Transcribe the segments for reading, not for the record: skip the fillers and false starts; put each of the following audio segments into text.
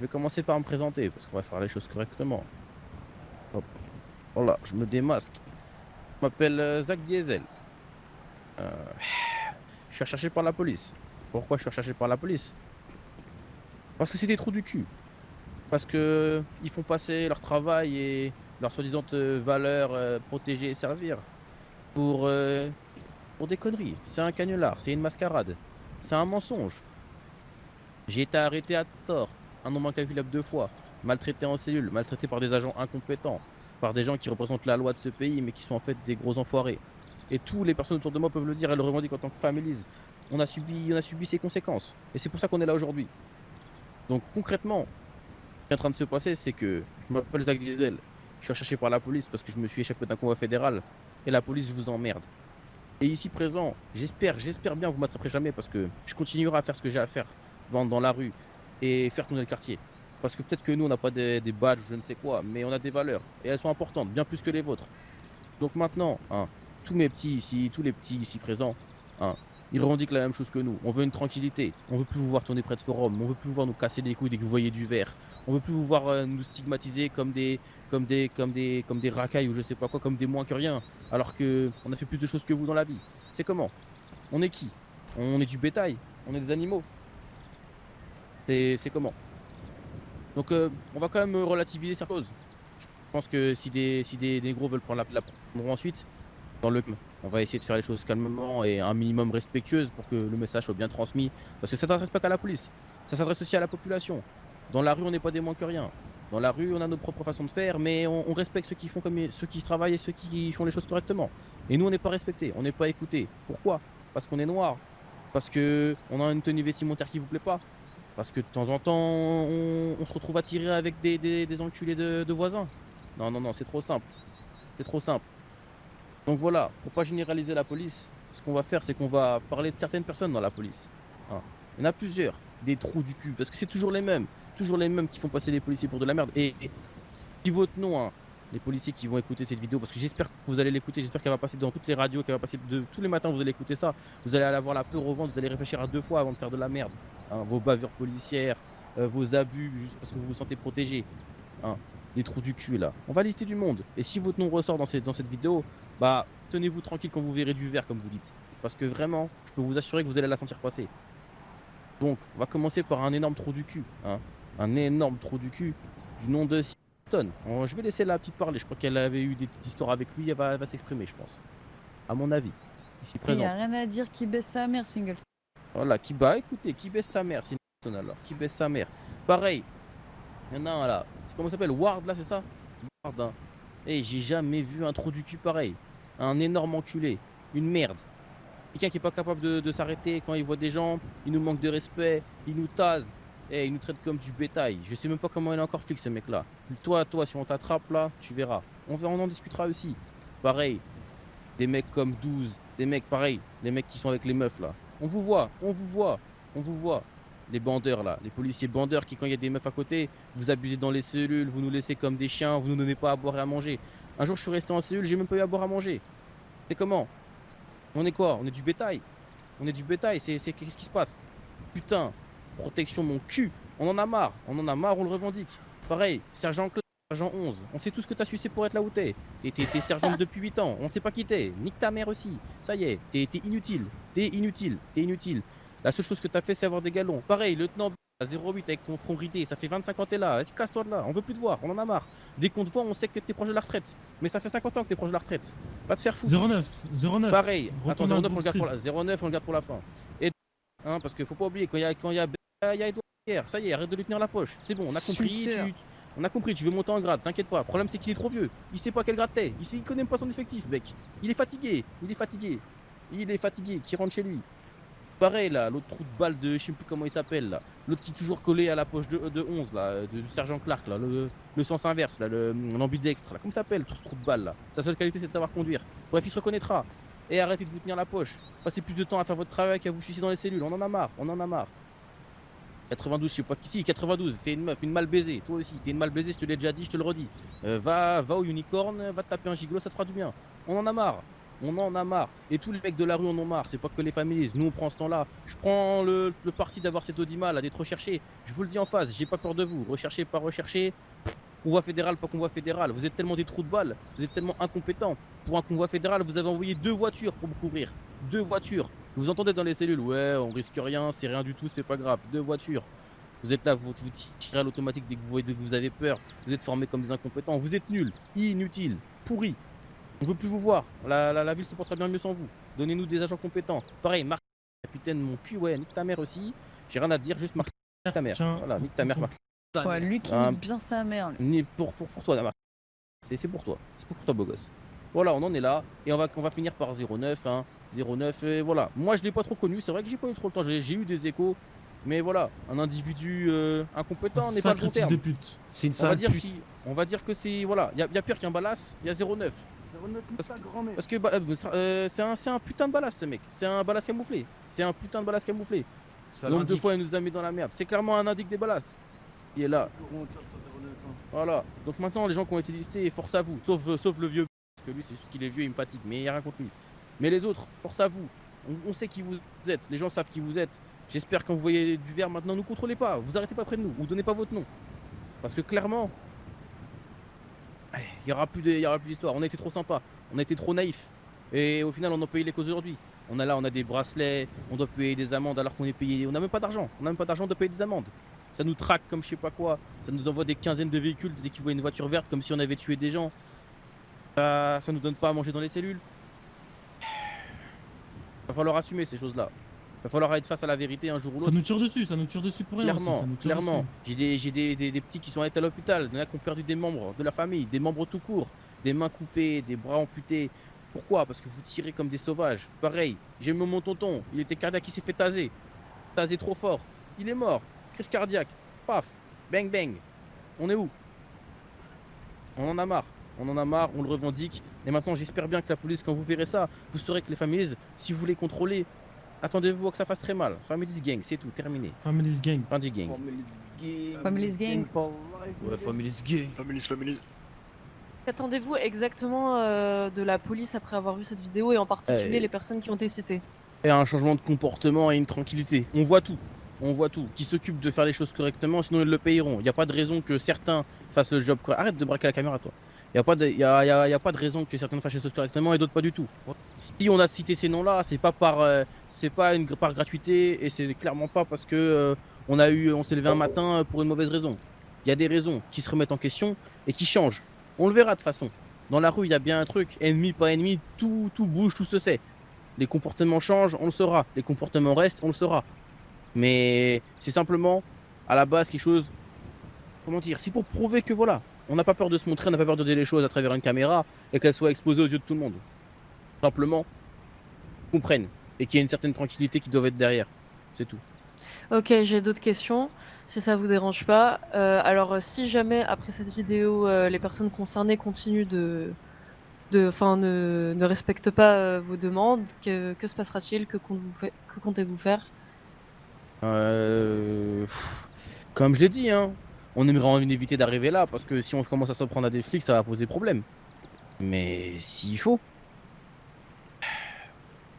vais commencer par me présenter parce qu'on va faire les choses correctement. Hop. Voilà, je me démasque. Je m'appelle Zach Diesel. Euh, je suis recherché par la police. Pourquoi je suis recherché par la police? Parce que c'est des trous du cul. Parce que ils font passer leur travail et leurs soi-disant valeurs protéger et servir pour, pour des conneries. C'est un canular, c'est une mascarade, c'est un mensonge. J'ai été arrêté à tort, un nombre incalculable de fois, maltraité en cellule, maltraité par des agents incompétents, par des gens qui représentent la loi de ce pays mais qui sont en fait des gros enfoirés. Et toutes les personnes autour de moi peuvent le dire et le revendiquent en tant que families. On a subi ces conséquences. Et c'est pour ça qu'on est là aujourd'hui. Donc concrètement, qui est en train de se passer, c'est que je m'appelle Zach Diesel. Je suis recherché par la police parce que je me suis échappé d'un convoi fédéral. Et la police, je vous emmerde. Et ici présent, j'espère bien vous m'attraperez jamais parce que je continuerai à faire ce que j'ai à faire, vendre dans la rue et faire tourner le quartier. Parce que peut-être que nous, on n'a pas des badges ou je ne sais quoi, mais on a des valeurs et elles sont importantes, bien plus que les vôtres. Donc maintenant, hein, tous les petits ici présents, hein, ils revendiquent la même chose que nous. On veut une tranquillité. On veut plus vous voir tourner près de forum. On veut plus vous voir nous casser les couilles dès que vous voyez du verre. On veut plus vous voir nous stigmatiser comme des racailles ou je sais pas quoi, comme des moins que rien. Alors que on a fait plus de choses que vous dans la vie. C'est comment? On est qui? On est du bétail. On est des animaux. C'est comment? Donc on va quand même relativiser certaines choses. Je pense que si des négros veulent prendre la prendront ensuite. Dans le on va essayer de faire les choses calmement et un minimum respectueuse pour que le message soit bien transmis. Parce que ça ne s'adresse pas qu'à la police, ça s'adresse aussi à la population. Dans la rue, on n'est pas des moins que rien. Dans la rue, on a nos propres façons de faire, mais on respecte ceux qui font comme ceux qui travaillent et ceux qui font les choses correctement. Et nous, on n'est pas respectés, on n'est pas écoutés. Pourquoi? Parce qu'on est noir. Parce que on a une tenue vestimentaire qui vous plaît pas. Parce que de temps en temps, on se retrouve attiré avec des enculés de voisins. Non, non, non, c'est trop simple. C'est trop simple. Donc voilà, pour pas généraliser la police, ce qu'on va faire, c'est qu'on va parler de certaines personnes dans la police. Hein. Il y en a plusieurs, des trous du cul, parce que c'est toujours les mêmes qui font passer les policiers pour de la merde. Et si votre nom, hein, les policiers qui vont écouter cette vidéo, parce que j'espère que vous allez l'écouter, j'espère qu'elle va passer dans toutes les radios, qu'elle va passer tous les matins, vous allez écouter ça, vous allez avoir la peur au ventre, vous allez réfléchir à deux fois avant de faire de la merde. Hein. Vos bavures policières, vos abus, juste parce que vous vous sentez protégé. Hein. Les trous du cul là. On va lister du monde. Et si votre nom ressort dans cette vidéo, bah tenez-vous tranquille quand vous verrez du vert comme vous dites. Parce que vraiment, je peux vous assurer que vous allez la sentir passer. Donc, on va commencer par un énorme trou du cul. Hein. Un énorme trou du cul du nom de Singleton. Je vais laisser la petite parler. Je crois qu'elle avait eu des petites histoires avec lui. Elle va s'exprimer, je pense. À mon avis. Ici Il présent. n'y a rien à dire qui baisse sa mère, Single. Voilà, écoutez, qui baisse sa mère, Singleton alors. Qui baisse sa mère. Pareil, il y en a un là. Comment il s'appelle? Ward là, c'est ça? Ward, hein. Eh, j'ai jamais vu un trou du cul pareil. Un énorme enculé. Une merde. Quelqu'un qui est pas capable de s'arrêter quand il voit des gens. Il nous manque de respect. Il nous tase. Eh, il nous traite comme du bétail. Je sais même pas comment il est encore fixe, ce mec là. Toi, si on t'attrape là, tu verras. On en discutera aussi. Pareil. Des mecs comme 12. Des mecs pareil. Les mecs qui sont avec les meufs là. On vous voit. On vous voit. On vous voit. Les bandeurs là, les policiers bandeurs qui quand il y a des meufs à côté, vous abusez dans les cellules, vous nous laissez comme des chiens, vous nous donnez pas à boire et à manger. Un jour je suis resté en cellule, j'ai même pas eu à boire à manger. C'est comment? On est quoi? On est du bétail. On est du bétail, qu'est-ce qui se passe? Putain, protection mon cul. On en a marre, on le revendique. Pareil, sergent Clark, sergent 11, on sait tout ce que t'as sucé pour être là où t'es. T'es sergent depuis 8 ans, on sait pas qui t'es. Nique ta mère aussi. Ça y est, t'es inutile. T'es inutile. La seule chose que t'as fait, c'est avoir des galons. Pareil, lieutenant à 08 avec ton front ridé, ça fait 25 ans que t'es là. Vas-y, casse-toi de là, on veut plus te voir, on en a marre. Dès qu'on te voit, on sait que t'es proche de la retraite. Mais ça fait 50 ans que t'es proche de la retraite. Va te faire foutre. 09. Pareil, attends, Retourne à 09, on le garde Bull pour la... 09, on le garde pour la fin. Et hein, parce qu'il faut pas oublier, quand il y a Edouard Pierre, ça y est, arrête de lui tenir la poche. C'est bon, on a compris. Suceur. On a compris, tu veux monter en grade, t'inquiète pas. Le problème, c'est qu'il est trop vieux. Il sait pas quel grade t'es. Il connaît même pas son effectif, mec. Il est fatigué. Qui rentre chez lui. Pareil là, l'autre trou de balle de je sais plus comment il s'appelle là. L'autre qui est toujours collé à la poche de 11 là, du sergent Clark là, le sens inverse là, l'ambidextre là. Comment ça s'appelle tout ce trou de balle là? Sa seule qualité c'est de savoir conduire. Bref, il se reconnaîtra. Et arrêtez de vous tenir la poche. Passez plus de temps à faire votre travail qu'à vous suicider dans les cellules. On en a marre. 92, je sais pas qui. Si, 92, c'est une meuf, une mal baisée. Toi aussi, t'es une mal baisée, je te l'ai déjà dit, je te le redis. Va au unicorn, va te taper un gigolo, ça te fera du bien. On en a marre. On en a marre. Et tous les mecs de la rue en ont marre. C'est pas que les familles. Nous, on prend ce temps-là. Je prends le parti d'avoir cette audimat là, d'être recherché. Je vous le dis en face, j'ai pas peur de vous. Recherché, pas recherché. Convoi fédéral, pas convoi fédéral. Vous êtes tellement des trous de balles. Vous êtes tellement incompétents. Pour un convoi fédéral, vous avez envoyé 2 voitures pour vous couvrir. 2 voitures. Vous entendez dans les cellules, ouais, on risque rien, c'est rien du tout, c'est pas grave. 2 voitures. Vous êtes là, vous tirez à l'automatique dès que vous avez peur. Vous êtes formés comme des incompétents. Vous êtes nuls, inutiles, pourris. On veut plus vous voir. La ville se portera bien mieux sans vous. Donnez-nous des agents compétents. Pareil, Marc, capitaine, mon cul, ouais, nique ta mère aussi. J'ai rien à te dire, juste Marc, nique ta mère. Tiens, Voilà, nique ta mère, Marc. Ouais, lui qui Ah, nique bien sa mère. lui. Ni pour toi, Marc. C'est pour toi. C'est pour toi, beau gosse. Voilà, on en est là. Et on va finir par 09, hein. 09, et voilà. Moi, je l'ai pas trop connu. C'est vrai que j'ai pas eu trop le temps. J'ai eu des échos. Mais voilà, un individu incompétent n'est pas le bon sacré fils terme. de pute. C'est une On va sale dire pute. on va dire que c'est voilà, y a pire qu'un balasse, il y a 09. 09 Parce ta grand-mère. Parce que c'est un putain de balasse ce mec. C'est un balasse camouflé. C'est un putain de balasse camouflé. Ça Nombre de l'indique. fois il nous a mis dans la merde. C'est clairement un indique des balasses. Il est là. Jour où on tire ton 09, hein. Voilà. Donc maintenant les gens qui ont été listés, force à vous. Sauf le vieux. Parce que lui c'est juste qu'il est vieux, il me fatigue. Mais il n'y a rien contre lui. Mais les autres, force à vous. On sait qui vous êtes. Les gens savent qui vous êtes. J'espère que quand vous voyez du verre maintenant, ne contrôlez pas. Vous arrêtez pas près de nous. Vous donnez pas votre nom. Parce que clairement, il y aura plus d'histoire. On a été trop sympa. On a été trop naïf. Et au final, on en paye les causes aujourd'hui. On a des bracelets, on doit payer des amendes alors qu'on est payé. On n'a même pas d'argent. On n'a même pas d'argent de payer des amendes. Ça nous traque comme je sais pas quoi. Ça nous envoie des quinzaines de véhicules dès qu'ils voient une voiture verte comme si on avait tué des gens. Ça nous donne pas à manger dans les cellules. Va falloir assumer ces choses-là. Va falloir être face à la vérité un jour ou Ça l'autre. nous tire dessus, ça nous tire dessus pour rien aussi. Clairement, Ça nous tire clairement. dessus. J'ai des petits qui sont allés à l'hôpital. Il y en a qui ont perdu des membres de la famille, des membres tout court, des mains coupées, des bras amputés. Pourquoi? Parce que vous tirez comme des sauvages. Pareil, j'ai même mon tonton, il était cardiaque, il s'est fait taser. Taser trop fort. Il est mort. Crise cardiaque. Paf. Bang bang. On est où? On en a marre. On en a marre, on le revendique. Et maintenant, j'espère bien que la police, quand vous verrez ça, vous saurez que les familles, si vous les contrôlez, attendez-vous à que ça fasse très mal. Families gang, c'est tout, terminé. Families gang. Fin du gang. Families gang. for life, Ouais, nigga. Families gang. Families. Qu'attendez-vous exactement de la police après avoir vu cette vidéo et en particulier les personnes qui ont été citées? Et un changement de comportement et une tranquillité. On voit tout. On voit tout. Qui s'occupent de faire les choses correctement, sinon ils le payeront. Il n'y a pas de raison que certains fassent le job correct. Arrête de braquer la caméra, toi. Il n'y a, y a pas de raison que certains fassent les choses correctement et d'autres pas du tout. Si on a cité ces noms-là, c'est pas par gratuité et c'est clairement pas parce que on s'est levé un matin pour une mauvaise raison. Il y a des raisons qui se remettent en question et qui changent. On le verra de toute façon. Dans la rue, il y a bien un truc, ennemi, pas ennemi, tout bouge, tout se sait. Les comportements changent, on le saura. Les comportements restent, on le saura. Mais c'est simplement, à la base, quelque chose. Comment dire? C'est pour prouver que voilà, on n'a pas peur de se montrer, on n'a pas peur de dire les choses à travers une caméra et qu'elles soient exposées aux yeux de tout le monde. Simplement, qu'on comprenne et qu'il y ait une certaine tranquillité qui doit être derrière. C'est tout. Ok, j'ai d'autres questions, si ça vous dérange pas. Alors, si jamais après cette vidéo, les personnes concernées continuent ne respectent pas vos demandes, que se passera-t-il? Que comptez-vous faire? Comme je l'ai dit, hein, on aimerait éviter d'arriver là parce que si on commence à s'en prendre à des flics, ça va poser problème. Mais s'il faut,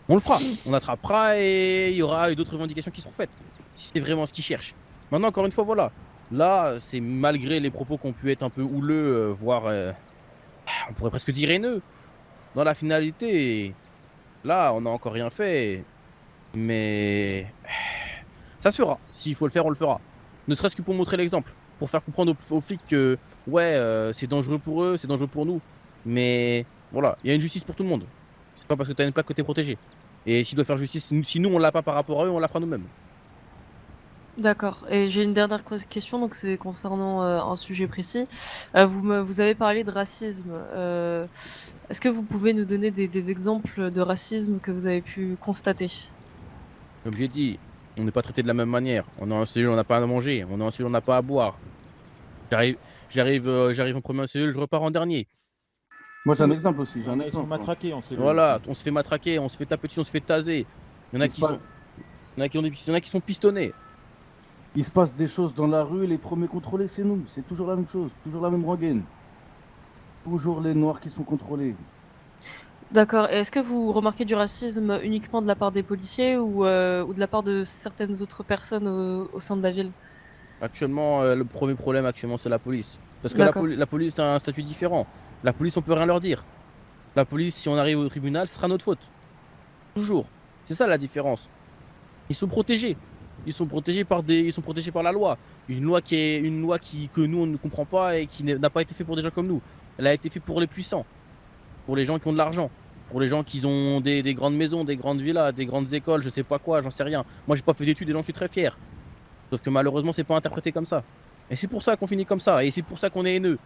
on le fera. On attrapera et il y aura d'autres revendications qui seront faites. Si c'est vraiment ce qu'ils cherchent. Maintenant, encore une fois, voilà. Là, c'est malgré les propos qui ont pu être un peu houleux, voire on pourrait presque dire haineux. Dans la finalité, là, on n'a encore rien fait. Mais ça se fera. S'il faut le faire, on le fera. Ne serait-ce que pour montrer l'exemple. Pour faire comprendre aux flics que, ouais, c'est dangereux pour eux, c'est dangereux pour nous. Mais voilà, il y a une justice pour tout le monde. C'est pas parce que tu as une plaque que tu es protégé. Et s'il doit faire justice, si nous on l'a pas par rapport à eux, on la fera nous-mêmes. D'accord. Et j'ai une dernière question, donc c'est concernant un sujet précis. Vous avez parlé de racisme. Est-ce que vous pouvez nous donner des exemples de racisme que vous avez pu constater? Comme j'ai dit, on n'est pas traité de la même manière. On est en cellule, on n'a pas à manger. On est en cellule, on n'a pas à boire. J'arrive en première cellule, je repars en dernier. Moi j'ai un exemple aussi, j'ai un Ils sont exemple. matraqués en cellule. Voilà, aussi. on se fait matraquer, on se fait taper dessus, on se fait taser. Il y en a Il se qui sont, passe- il y en a qui ont des- il y en a qui sont pistonnés. Il se passe des choses dans la rue, les premiers contrôlés c'est nous, c'est toujours la même chose, toujours la même rengaine. Toujours les noirs qui sont contrôlés. D'accord. Et est-ce que vous remarquez du racisme uniquement de la part des policiers ou de la part de certaines autres personnes au sein de la ville? Actuellement, le premier problème actuellement, c'est la police. Parce que D'accord. la police a un statut différent. La police, on peut rien leur dire. La police, si on arrive au tribunal, ce sera notre faute. Toujours. C'est ça la différence. Ils sont protégés. Ils sont protégés par la loi. Une loi que nous on ne comprend pas et qui n'a pas été faite pour des gens comme nous. Elle a été faite pour les puissants, pour les gens qui ont de l'argent, pour les gens qui ont des grandes maisons, des grandes villas, des grandes écoles, je sais pas quoi, j'en sais rien. Moi j'ai pas fait d'études et j'en suis très fier. Sauf que malheureusement c'est pas interprété comme ça. Et c'est pour ça qu'on finit comme ça. Et c'est pour ça qu'on est haineux.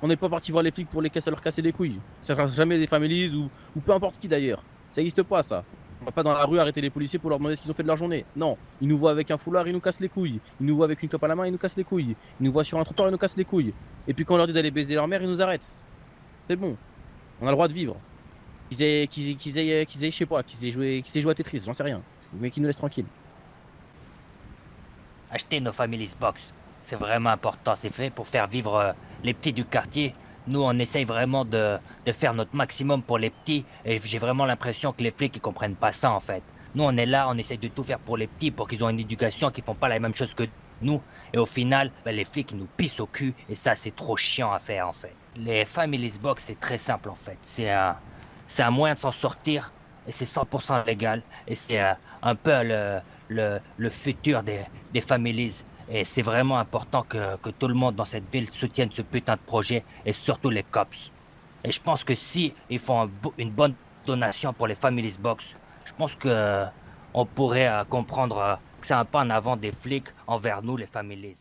On n'est pas parti voir les flics pour leur casser les couilles. Ça reste jamais des families ou peu importe qui d'ailleurs. Ça n'existe pas ça. On va pas dans la rue arrêter les policiers pour leur demander ce qu'ils ont fait de leur journée. Non, ils nous voient avec un foulard, ils nous cassent les couilles. Ils nous voient avec une clope à la main, ils nous cassent les couilles. Ils nous voient sur un trottoir, ils nous cassent les couilles. Et puis quand on leur dit d'aller baiser leur mère, ils nous arrêtent. C'est bon. On a le droit de vivre. Je sais pas, qu'ils aient joué à Tetris, j'en sais rien. Mais qu'ils nous laissent tranquilles. Acheter nos Families Box, c'est vraiment important. C'est fait pour faire vivre les petits du quartier. Nous, on essaye vraiment de faire notre maximum pour les petits. Et j'ai vraiment l'impression que les flics, ils comprennent pas ça, en fait. Nous, on est là, on essaye de tout faire pour les petits, pour qu'ils aient une éducation, qu'ils font pas la même chose que nous. Et au final, ben, les flics, ils nous pissent au cul. Et ça, c'est trop chiant à faire, en fait. Les Families Box, c'est très simple, en fait. C'est un moyen de s'en sortir. Et c'est 100% légal. Et c'est un peu le futur des families. Et c'est vraiment important que tout le monde dans cette ville soutienne ce putain de projet, et surtout les cops. Et je pense que si ils font une bonne donation pour les Families Box, je pense que on pourrait comprendre que c'est un pas en avant des flics envers nous, les families.